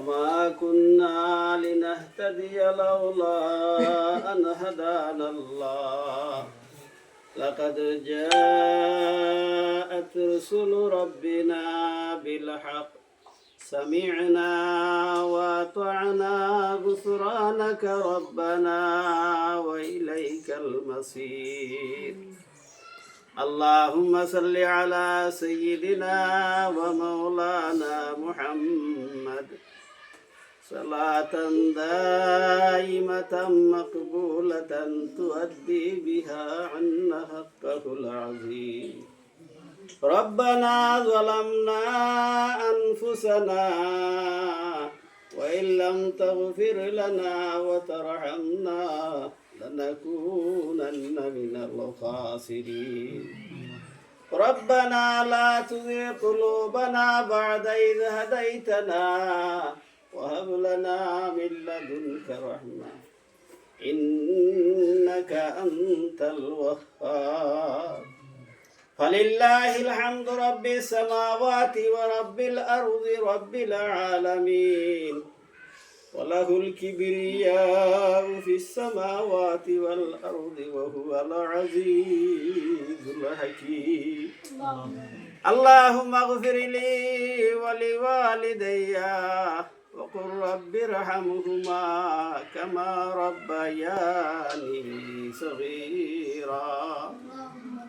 وما كنا لنهتدي لولا أن هدانا الله لقد جاءت رسل ربنا بالحق سمعنا وأطعنا غفرانك ربنا وإليك المصير اللهم صل على سيدنا ومولانا محمد صلاة دائمة مقبولة تؤدي بها عنا حقه العظيم ربنا ظلمنا أنفسنا وإن لم تغفر لنا وترحمنا لنكونن من الخاسرين ربنا لا تزغ قلوبنا بعد إذ هديتنا وهب لنا من لدنك رحمة إنك أنت الوهاب فلله الحمد رب السماوات ورب الأرض رب العالمين وله الكبرياء في السماوات والأرض وهو العزيز الحكيم اللهم اغفر لي ولوالدي وقل رب ارحمهما كما ربياني صغيرا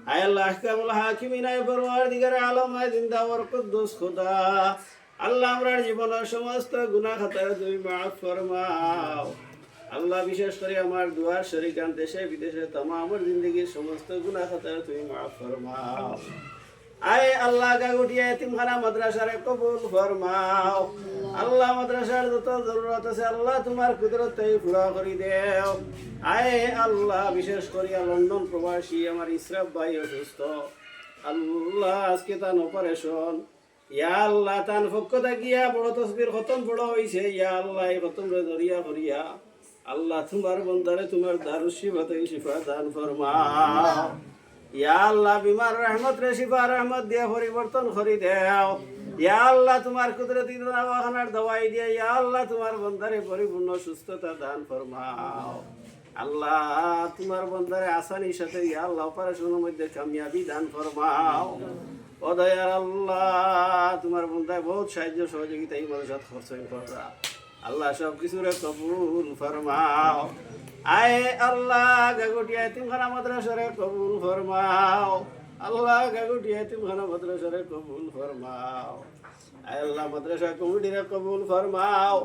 আয় আল্লাহ আহকামুল হাকিমিন আয় পরওয়ারদিগার আলম আয় জিন্দাওয়ার কুদ্দুস খুদা আল্লাহ আমরার জীবনের সমস্ত গুনাহ খাতা তুমি মাফ ফরমাও আল্লাহ বিশেষ করে আমার দুয়ার শরীকান দেশে বিদেশে तमाम জিন্দেগীর সমস্ত গুনাহ খাতা তুমি মাফ ফরমাও আয় আল্লাহ গাগুটিয়া এতিমখানা মাদ্রাসারে কবুল ফরমাও আল্লাহ মাদ্রাসার যত জরুরত আছে আল্লাহ তোমার কুদরতে পুরা করে দেও আয় আল্লাহ বিশেষ করিয়া লন্ডন প্রবাসী আমার ইসরাফ ভাই অসুস্থ আল্লাহ আজকে তার অপারেশন ইয়া আল্লাহ তান ফক্কতা গিয়া বড় তসবির খতম বড় হইছে ইয়া আল্লাহ এই খতম রে দরিয়া করিয়া আল্লাহ তোমার বন্দারে তোমার দারুস শিফাতে শিফা দান ফরমাও ইয়া আল্লাহ বিমার রহমত রে শিফা রহমত দিয়া পরিবর্তন করি দেও ইয়া আল্লাহ তোমার কুদরতি দাওয়াখানার দওয়াই দিয়া ইয়া আল্লাহ তোমার বন্দারে পরিপূর্ণ সুস্থতা দান ফরমাও আল্লাহ তোমার বন্দারে আসানির সাথে ইয়া আল্লাহ অপারেশনের মধ্যে কামিয়াবি দান ফরমাও ও দয়ার আল্লাহ তোমার বন্দায় বহুত সাহায্য সহযোগিতা এই মানুষের খরচ করা আল্লাহ সব কিছুরে কবুল ফরমাও আয় আল্লাহ গাগুটিয়া এতিমখানা মাদ্রাসারে কবুল ফরমাও আল্লাহ গাগুটিয়া এতিমখানা মাদ্রাসারে কবুল ফরমাও আয় আল্লাহ মাদ্রাসা কমিটিরে কবুল ফরমাও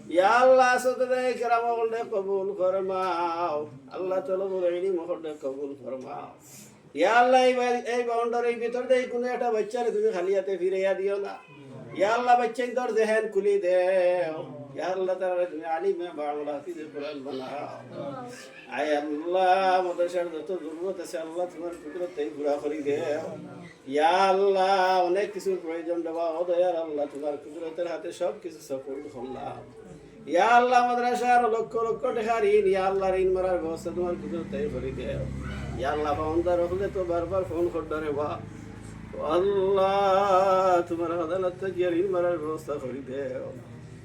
ইয়া আল্লাহ সদরে কেরাম মহলে কবুল ফরমাও আল্লাহ তলবুল ইলম মহলে কবুল ফরমাও ইয়া আল্লাহ এই বাউন্ডারির ভিতর দিয়ে কোনো একটা বাচ্চারে তুমি খালি হাতে ফিরাইয়া দিও না ইয়া আল্লাহ বাচ্চাই তোর দেহেন খুলি দেও ইয়া আল্লাহ তাআলা তুমি আলিমে বাংলা হাফিজে কোরআন বানাও আয় আল্লাহ মাদ্রাসার যত জরুরত আছে আল্লাহ তোমার কুদরতে পুরা করে দেও ইয়া আল্লাহ অনেক কিছুর প্রয়োজন দেওয়া ও দয়ার আল্লাহ তোমার কুদরতের হাতে সব কিছু সফল করলাম ইয়া আল্লাহ মাদ্রাসার লক্ষ লক্ষ টাকা ঋণ ইয়া আল্লাহ ঋণ মারার ব্যবস্থা তোমার কুদরতে করে দেও ইয়া আল্লাহ বান্দার হলে তো বারবার ফোন করতে রে বা আল্লাহ তোমার আদালত থেকে ঋণ মারার ব্যবস্থা করে দেও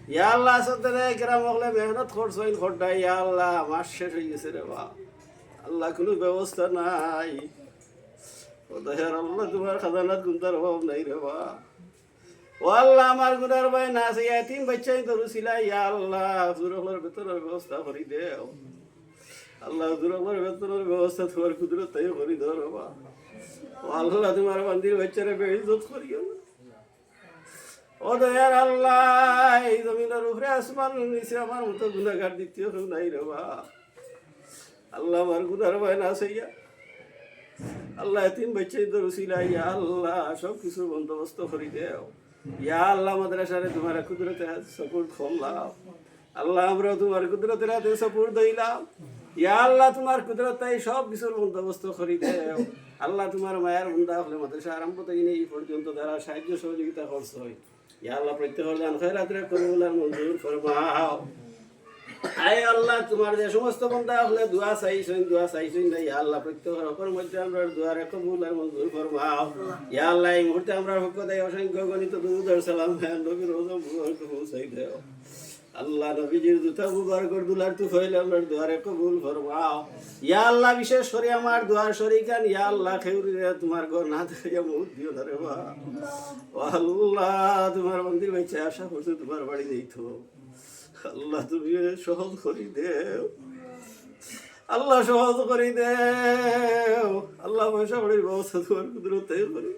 ইয়া আল্লাহ সদরে কেরাম হলে মেহনত করছইন খড়টা ইয়া আল্লাহ মাস শেষ হয়ে গেছে রে বা আল্লাহ কোনো ব্যবস্থা নাই ও দয়ার আল্লাহ তোমার খাজানাত গুনতার অভাব নাই রে বা ও আল্লাহ আমার গুনার ভাই না আছে এতিম বাচ্চাই তো রুসিলা ইয়া আল্লাহ হুজুরের বেতনের ব্যবস্থা করে দেও আল্লাহ হুজুরের বেতনের ব্যবস্থা তোমার কুদরতে করে দাও রে বা ও আল্লাহ তোমার বান্দির বাচ্চারে বেইজ্জত করিও না ও দয়ার আল্লাহ এই জমিনের উপরে আসমান নিচে আমার মতো গুনাহগার দ্বিতীয় কেউ নাই রে বা আল্লাহ আমার গুনার ভাই না সেইয়া আল্লাহ এতিম বাচ্চাই তো রুসিলা ইয়া আল্লাহ সব কিছু বন্দোবস্ত করে দেও ইয়া আল্লাহ মাদ্রাসারে তোমার কুদরতে সাপোর্ট করলাম আল্লাহ আমরা তোমার কুদরতের হাতে সাপোর্ট দিলাম ইয়া আল্লাহ তোমার কুদরতে সব কিছুর বন্দোবস্ত করে দেও আল্লাহ তোমার মায়ের বন্দা হলে মাদ্রাসা আরম্ভ থেকে এই পর্যন্ত যারা সাহায্য সহযোগিতা করছে ইয়া আল্লাহ প্রত্যেকের জান খয়রাত রে কবুল আর মঞ্জুর ফরমাও আয় আল্লাহ তোমার যে সমস্ত বান্দা হলে দোয়া চাইছেন না ইয়া আল্লাহ প্রত্যেক রকমের মধ্যে আমরা দোয়ারে কবুল আর মঞ্জুর ফরমাও ইয়া আল্লাহ এই মুহূর্তে আমরা পক্ষ থেকে অসংখ্য গণিত দুরূদ ও সালাম নবীর রোজা মুবারক পৌঁছাই দাও আল্লাহ নবীজির জুতা মুবারকর দুলার তুফাইল আমরা দোয়ারে কবুল ফরমাও ইয়া আল্লাহ বিশেষ করে আমার দোয়ার শরীকান ইয়া আল্লাহ খেউরি তোমার ঘর না থেকে মুখ দিও ধরে বা ও আল্লাহ তোমার মন্দির বেঁচে আশা করছো তোমার বাড়ি যেইতো আল্লাহ তুমি সহজ করি দেও আল্লাহ সহজ করি দেও আল্লাহ পয়সা বাড়ির ব্যবস্থা তোমার কুদরতে করি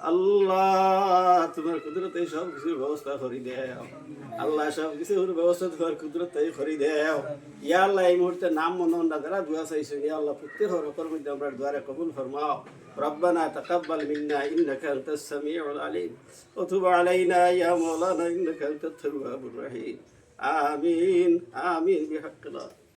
আল্লাহ তোমার কুদরতে সব কিছুর ব্যবস্থা করি দেও আল্লাহ সব কিছুর ব্যবস্থা তোমার কুদরতে করি দেও ইয়া আল্লাহ এই মুহূর্তে নাম মনন্ডা যারা দোয়া চাইছে ইয়া আল্লাহ প্রত্যেক রকমের মধ্যে আমরা দোয়ারে কবুল ফরমাও ربنا تقبل منا إنك أنت السميع العليم وتب علينا يا مولانا إنك أنت التواب الرحيم آمين آمين بحق الله